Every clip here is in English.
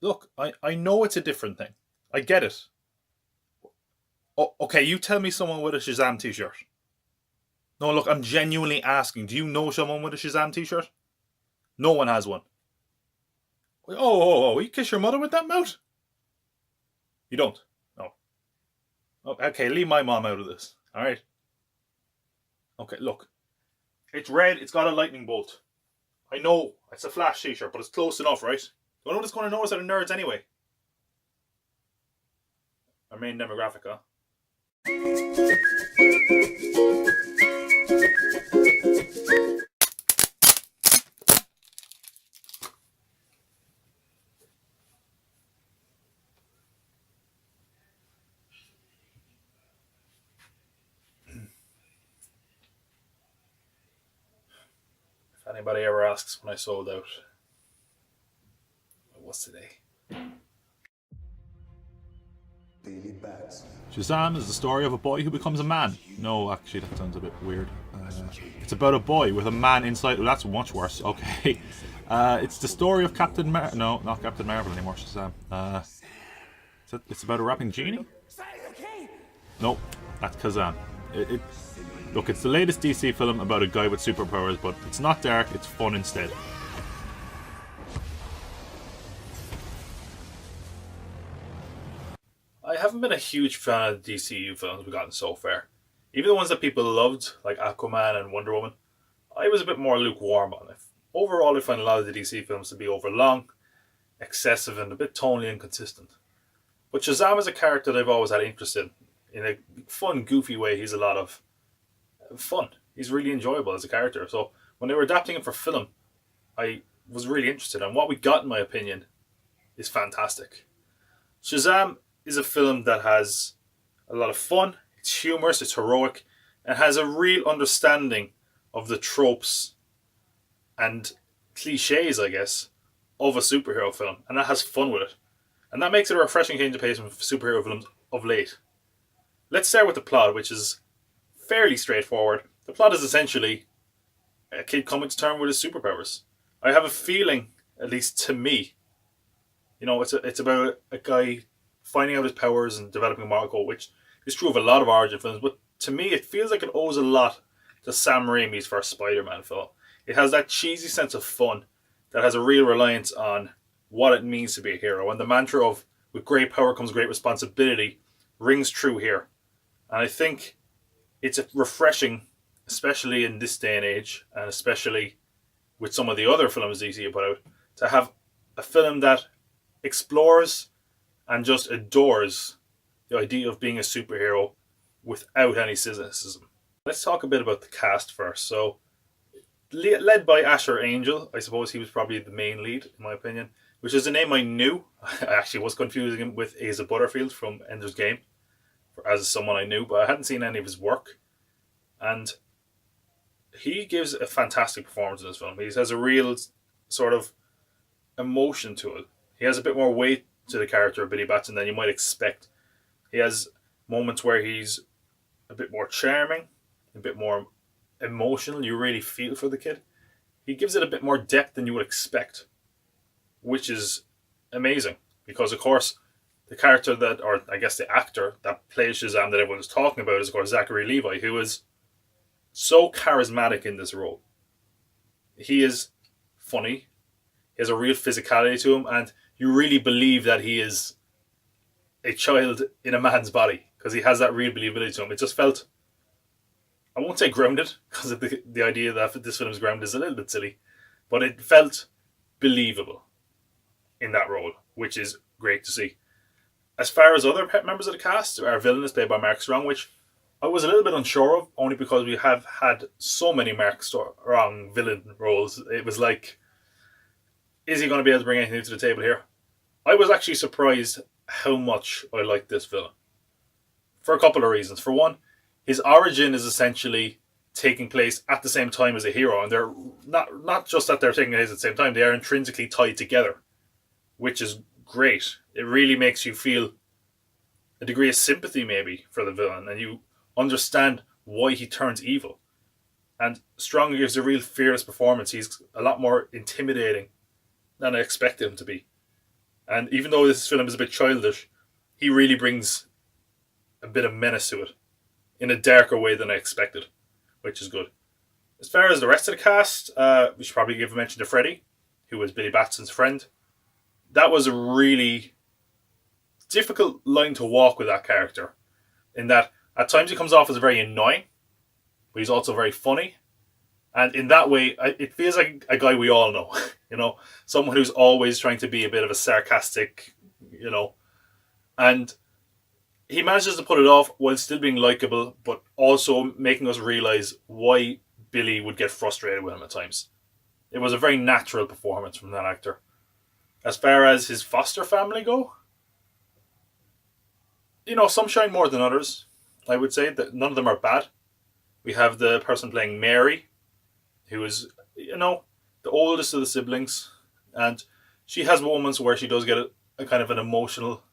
Look, I know it's a different thing. I get it. Okay, you tell me someone with a Shazam t-shirt. No, look, I'm genuinely asking. Do you know someone with a Shazam t-shirt? No one has one. Oh, you kiss your mother with that mouth? You don't? No. Oh, okay, leave my mom out of this. All right. Okay, look. It's red. It's got a lightning bolt. I know it's a Flash t-shirt, but it's close enough, right? You know what's going to notice are the nerds anyway. Our main demographic, huh? If anybody ever asks when I sold out, what's today? Daily Bats. Shazam is the story of a boy who becomes a man. No, actually, that sounds a bit weird. It's about a boy with a man inside. Oh, that's much worse. Okay. It's the story of Captain Marvel. No, not Captain Marvel anymore. Shazam. It's about a rapping genie? No, that's Kazam. Look, it's the latest DC film about a guy with superpowers, but it's not dark, it's fun instead. I haven't been a huge fan of the DCU films we've gotten so far. Even the ones that people loved, like Aquaman and Wonder Woman, I was a bit more lukewarm on it. Overall, I find a lot of the DC films to be overlong, excessive, and a bit tonally inconsistent. But Shazam is a character that I've always had interest in. In a fun, goofy way, he's a lot of fun. He's really enjoyable as a character. So when they were adapting him for film, I was really interested. And what we got, in my opinion, is fantastic. Shazam is a film that has a lot of fun. It's humorous, it's heroic, and has a real understanding of the tropes and cliches, I guess, of a superhero film. And that has fun with it. And that makes it a refreshing change of pace from superhero films of late. Let's start with the plot, which is fairly straightforward. The plot is essentially a kid coming to terms with his superpowers. I have a feeling, at least to me, it's about a guy finding out his powers and developing a moral code, which is true of a lot of origin films. But to me, it feels like it owes a lot to Sam Raimi's first Spider-Man film. It has that cheesy sense of fun that has a real reliance on what it means to be a hero. And the mantra of, with great power comes great responsibility, rings true here. And I think it's refreshing, especially in this day and age, and especially with some of the other films DC have put out, to have a film that explores and just adores the idea of being a superhero without any cynicism. Let's talk a bit about the cast first. So, led by Asher Angel, I suppose he was probably the main lead, in my opinion, which is a name I knew. I actually was confusing him with Asa Butterfield from Ender's Game, as someone I knew, but I hadn't seen any of his work. And he gives a fantastic performance in this film. He has a real sort of emotion to it. He has a bit more weight to the character of Billy Batson than you might expect. He has moments where he's a bit more charming, a bit more emotional. You really feel for the kid. He gives it a bit more depth than you would expect, which is amazing. Because, of course, the character that, or I guess the actor that plays Shazam that everyone is talking about is, of course, Zachary Levi, who is so charismatic in this role. He is funny. He has a real physicality to him, and you really believe that he is a child in a man's body because he has that real believability to him. It just felt, I won't say grounded, because the idea that this film is grounded is a little bit silly, but it felt believable in that role, which is great to see. As far as other members of the cast, our villain is played by Mark Strong, which I was a little bit unsure of, only because we have had so many Mark Strong villain roles. It was like, is he going to be able to bring anything new to the table here? I was actually surprised how much I liked this villain. For a couple of reasons. For one, his origin is essentially taking place at the same time as a hero, and they're not just that they're taking place at the same time, they are intrinsically tied together, which is great. It really makes you feel a degree of sympathy maybe for the villain, and you understand why he turns evil. And Strong gives a real fearless performance. He's a lot more intimidating than I expected him to be. And even though this film is a bit childish, he really brings a bit of menace to it in a darker way than I expected, which is good. As far as the rest of the cast, we should probably give a mention to Freddie, who was Billy Batson's friend. That was a really difficult line to walk with that character, in that at times he comes off as very annoying, but he's also very funny. And in that way, it feels like a guy we all know, someone who's always trying to be a bit of a sarcastic, and he manages to put it off while still being likable, but also making us realize why Billy would get frustrated with him at times. It was a very natural performance from that actor. As far as his foster family go, some shine more than others. I would say that none of them are bad. We have the person playing Mary, who is, the oldest of the siblings, and she has moments where she does get a kind of an emotional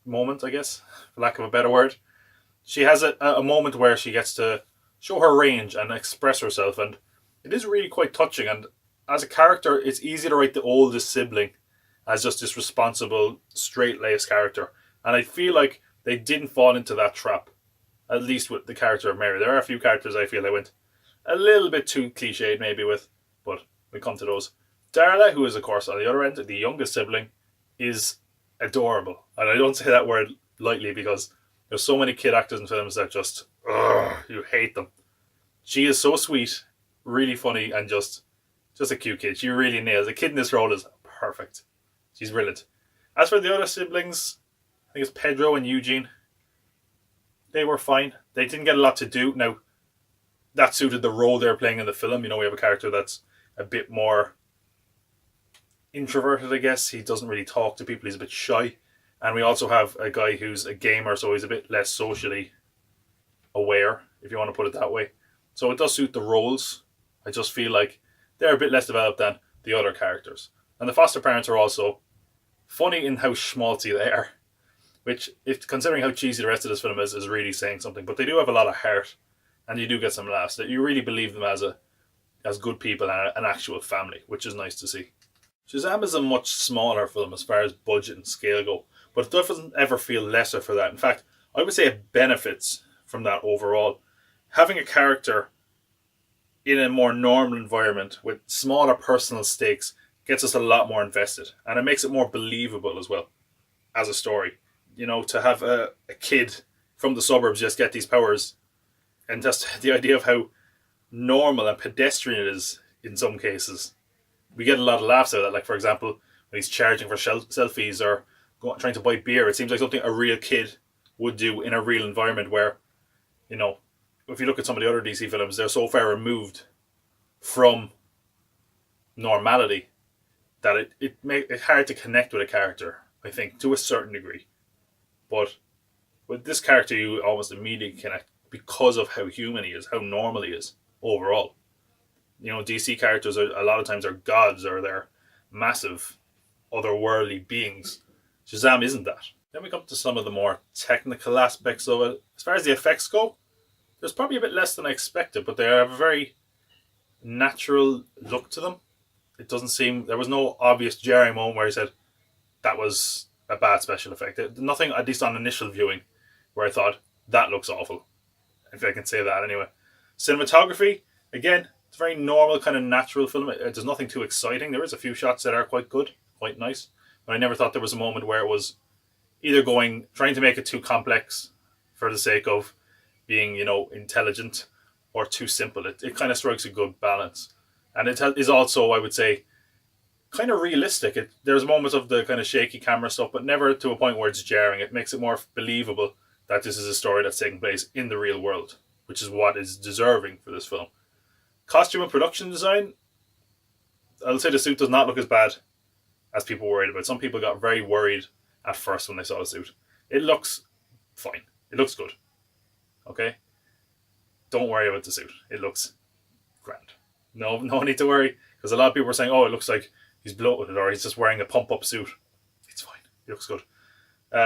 moment, I guess, for lack of a better word. She has a moment where she gets to show her range and express herself, and it is really quite touching. And as a character, it's easy to write the oldest sibling as just this responsible, straight-laced character. And I feel like they didn't fall into that trap, at least with the character of Mary. There are a few characters I feel they went a little bit too cliched maybe with, but we come to those. Darla, who is of course on the other end, the youngest sibling, is adorable. And I don't say that word lightly because there's so many kid actors in films that just, you hate them. She is so sweet, really funny, and just a cute kid. She really nails. The kid in this role is perfect. She's brilliant. As for the other siblings, I think it's Pedro and Eugene. They were fine. They didn't get a lot to do. Now, that suited the role they're playing in the film. We have a character that's a bit more introverted, I guess. He doesn't really talk to people. He's a bit shy. And we also have a guy who's a gamer, so he's a bit less socially aware, if you want to put it that way. So it does suit the roles. I just feel like they're a bit less developed than the other characters. And the foster parents are also funny in how schmaltzy they are, which, if considering how cheesy the rest of this film is really saying something. But they do have a lot of heart, and you do get some laughs. That you really believe them as good people and an actual family, which is nice to see. Shazam is a much smaller film as far as budget and scale go, but it doesn't ever feel lesser for that. In fact, I would say it benefits from that overall. Having a character in a more normal environment with smaller personal stakes gets us a lot more invested, and it makes it more believable as well as a story. To have a kid from the suburbs just get these powers, and just the idea of how normal and pedestrian it is in some cases. We get a lot of laughs out of that. Like, for example, when he's charging for selfies or trying to buy beer, it seems like something a real kid would do in a real environment where, if you look at some of the other DC films, they're so far removed from normality that it makes it hard to connect with a character, I think, to a certain degree. But with this character, you almost immediately connect because of how human he is, how normal he is overall. DC characters a lot of times are gods, or they're massive, otherworldly beings. Shazam isn't that. Then we come to some of the more technical aspects of it. As far as the effects go, there's probably a bit less than I expected, but they have a very natural look to them. It doesn't seem, there was no obvious jarring moment where I said that was a bad special effect. Nothing, at least on initial viewing, where I thought that looks awful, if I can say that anyway. Cinematography, again, it's a very normal kind of natural film. There's nothing too exciting. There is a few shots that are quite good, quite nice, but I never thought there was a moment where it was either trying to make it too complex for the sake of being, intelligent, or too simple. It kind of strikes a good balance. And it is also, I would say, kind of realistic. There's moments of the kind of shaky camera stuff, but never to a point where it's jarring. It makes it more believable that this is a story that's taking place in the real world, which is what is deserving for this film. Costume and production design, I'll say the suit does not look as bad as people worried about. Some people got very worried at first when they saw the suit. It looks fine. It looks good. Okay? Don't worry about the suit. It looks grand. No need to worry, because a lot of people were saying, it looks like he's bloated or he's just wearing a pump-up suit. It's fine. It looks good.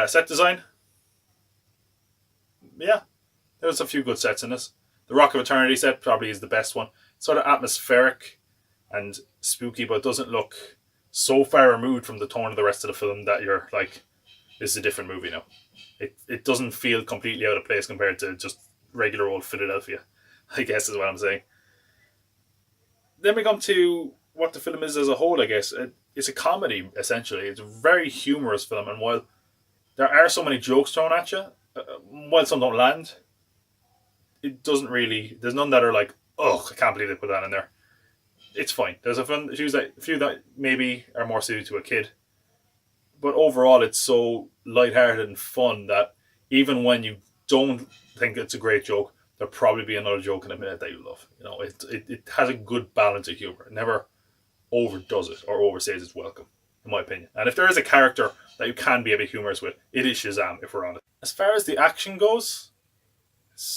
Set design. Yeah, there's a few good sets in this. The Rock of Eternity set probably is the best one. It's sort of atmospheric and spooky, but it doesn't look so far removed from the tone of the rest of the film that you're like, this is a different movie now. It doesn't feel completely out of place compared to just regular old Philadelphia, I guess is what I'm saying. Then we come to what the film is as a whole, I guess. It's a comedy, essentially. It's a very humorous film, and while there are so many jokes thrown at you, while some don't land, it doesn't really. There's none that are like, oh, I can't believe they put that in there. It's fine. There's a few that maybe are more suited to a kid, but overall, it's so lighthearted and fun that even when you don't think it's a great joke, there'll probably be another joke in a minute that you love. You know, it has a good balance of humor. It never overdoes it or overstays its welcome, in my opinion. And if there is a character that you can be a bit humorous with, it is Shazam, if we're honest. As far as the action goes,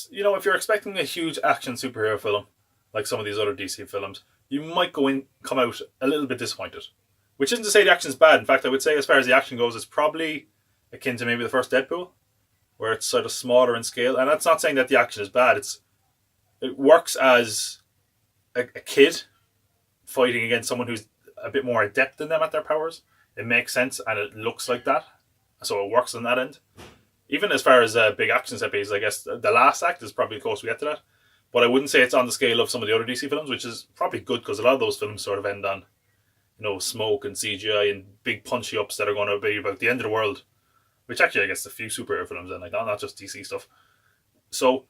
you know, if you're expecting a huge action superhero film, like some of these other DC films, you might come out a little bit disappointed. Which isn't to say the action's bad. In fact, I would say as far as the action goes, it's probably akin to maybe the first Deadpool, where it's sort of smaller in scale. And that's not saying that the action is bad. It works as a kid fighting against someone who's a bit more adept than them at their powers. It makes sense and it looks like that. So it works on that end. Even as far as big action set pieces, I guess the last act is probably the closest we get to that. But I wouldn't say it's on the scale of some of the other DC films, which is probably good because a lot of those films sort of end on, you know, smoke and CGI and big punchy ups that are going to be about the end of the world. Which actually, I guess, a few superhero films and like not just DC stuff. So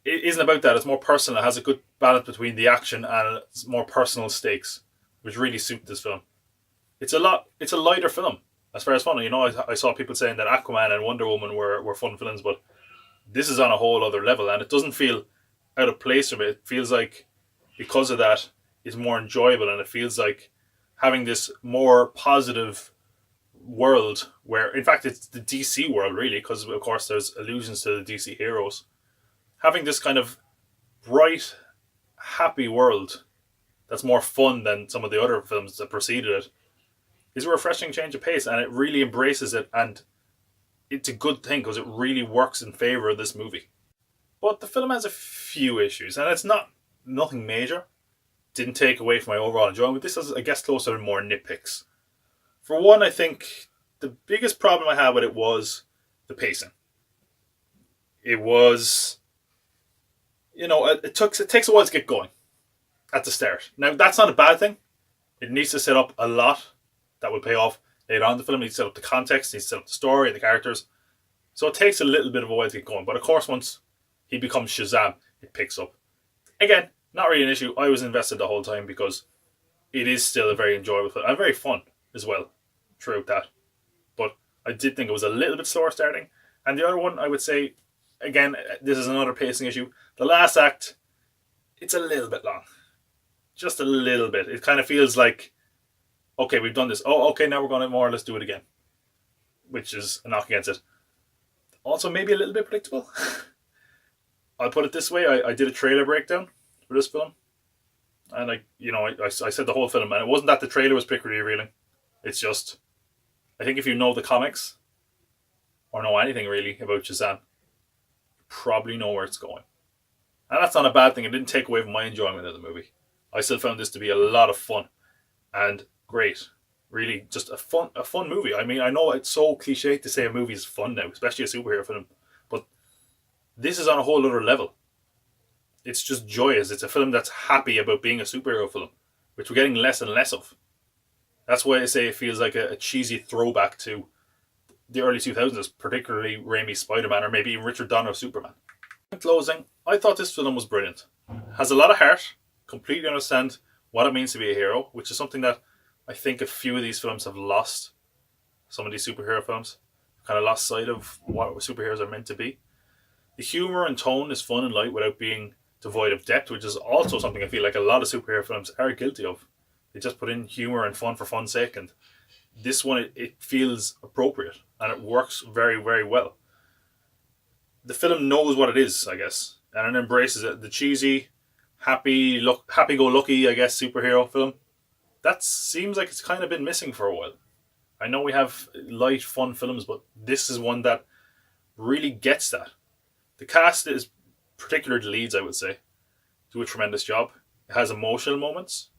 it isn't about that. It's more personal. It has a good balance between the action and it's more personal stakes, which really suit this film. It's a lighter film as far as fun. You know, I saw people saying that Aquaman and Wonder Woman were fun films, but this is on a whole other level, and it doesn't feel out of place from it. It feels like because of that, it's more enjoyable, and it feels like having this more positive world where, in fact, it's the DC world really, because of course there's allusions to the DC heroes. Having this kind of bright, happy world that's more fun than some of the other films that preceded it is a refreshing change of pace, and it really embraces it, and it's a good thing because it really works in favour of this movie. But the film has a few issues, and it's nothing major. Didn't take away from my overall enjoyment. This is, I guess, closer to more nitpicks. For one, I think the biggest problem I had with it was the pacing. It was, you know, it takes a while to get going at the start. Now, that's not a bad thing. It needs to set up a lot that will pay off later on in the film. It needs to set up the context, it needs to set up the story and the characters. So it takes a little bit of a while to get going. But of course, once he becomes Shazam, it picks up. Again, not really an issue. I was invested the whole time because it is still a very enjoyable film and very fun as well throughout that. But I did think it was a little bit slower starting. And the other one, I would say, again, this is another pacing issue. The last act, it's a little bit long. Just a little bit. It kind of feels like, okay, we've done this. Oh, okay, now we're going to more or less do it again. Which is a knock against it. Also, maybe a little bit predictable. I'll put it this way. I did a trailer breakdown for this film. And I said the whole film. And it wasn't that the trailer was particularly revealing. It's just, I think if you know the comics, or know anything really about Shazam, you probably know where it's going. And that's not a bad thing. It didn't take away from my enjoyment of the movie. I still found this to be a lot of fun. And great. Really, just a fun movie. I mean, I know it's so cliche to say a movie is fun now, especially a superhero film, but this is on a whole other level. It's just joyous. It's a film that's happy about being a superhero film, which we're getting less and less of. That's why I say it feels like a cheesy throwback to the early 2000s, particularly Raimi's Spider-Man or maybe even Richard Donner's Superman. In closing, I thought this film was brilliant. It has a lot of heart, completely understand what it means to be a hero, which is something that I think a few of these films have lost. Some of these superhero films kind of lost sight of what superheroes are meant to be. The humour and tone is fun and light without being devoid of depth, which is also something I feel like a lot of superhero films are guilty of. They just put in humour and fun for fun's sake, and this one, it feels appropriate and it works very, very well. The film knows what it is, I guess, and it embraces it. The cheesy, happy-go-lucky, I guess, superhero film, that seems like it's kind of been missing for a while. I know we have light, fun films, but this is one that really gets that. The cast is, particularly the leads, I would say, do a tremendous job. It has emotional moments.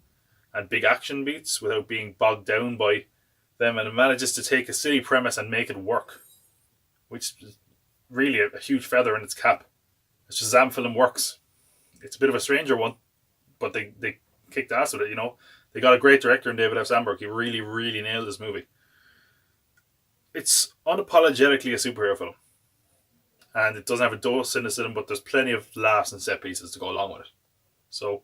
and big action beats without being bogged down by them, and it manages to take a silly premise and make it work, which is really a huge feather in its cap. The Shazam film works. It's a bit of a stranger one, but they kicked ass with it, you know. They got a great director in David F. Sandberg. He really, really nailed this movie. It's unapologetically a superhero film. And it doesn't have a dose in it, but there's plenty of laughs and set pieces to go along with it. So,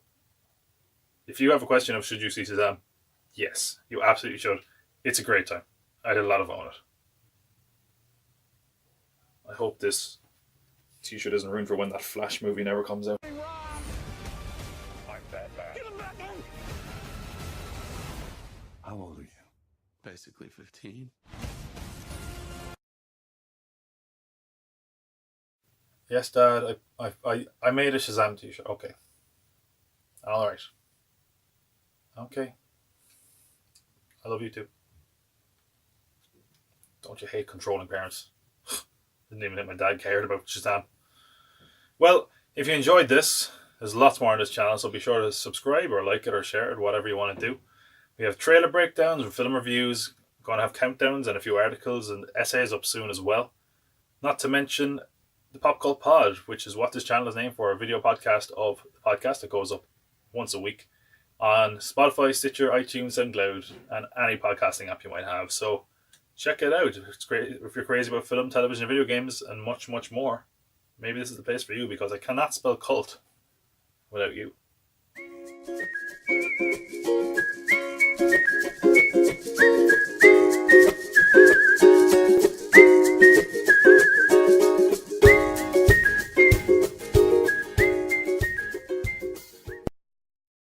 if you have a question of should you see Shazam, yes, you absolutely should. It's a great time. I had a lot of fun with it. I hope this t-shirt isn't ruined for when that Flash movie never comes out. I'm Batman. Get him back in! How old are you? Basically 15. Yes, Dad, I made a Shazam t-shirt. Okay. Alright. Okay. I love you too. Don't you hate controlling parents? Didn't even think my dad cared about Shazam. Well, if you enjoyed this, there's lots more on this channel, so be sure to subscribe or like it or share it, whatever you want to do. We have trailer breakdowns and film reviews. We're going to have countdowns and a few articles and essays up soon as well. Not to mention the Pop Cult Pod, which is what this channel is named for, a video podcast of the podcast that goes up once a week on Spotify, Stitcher, iTunes, SoundCloud, and any podcasting app you might have. So check it out. It's great if you're crazy about film, television, video games, and much, much more. Maybe this is the place for you, because I cannot spell cult without you.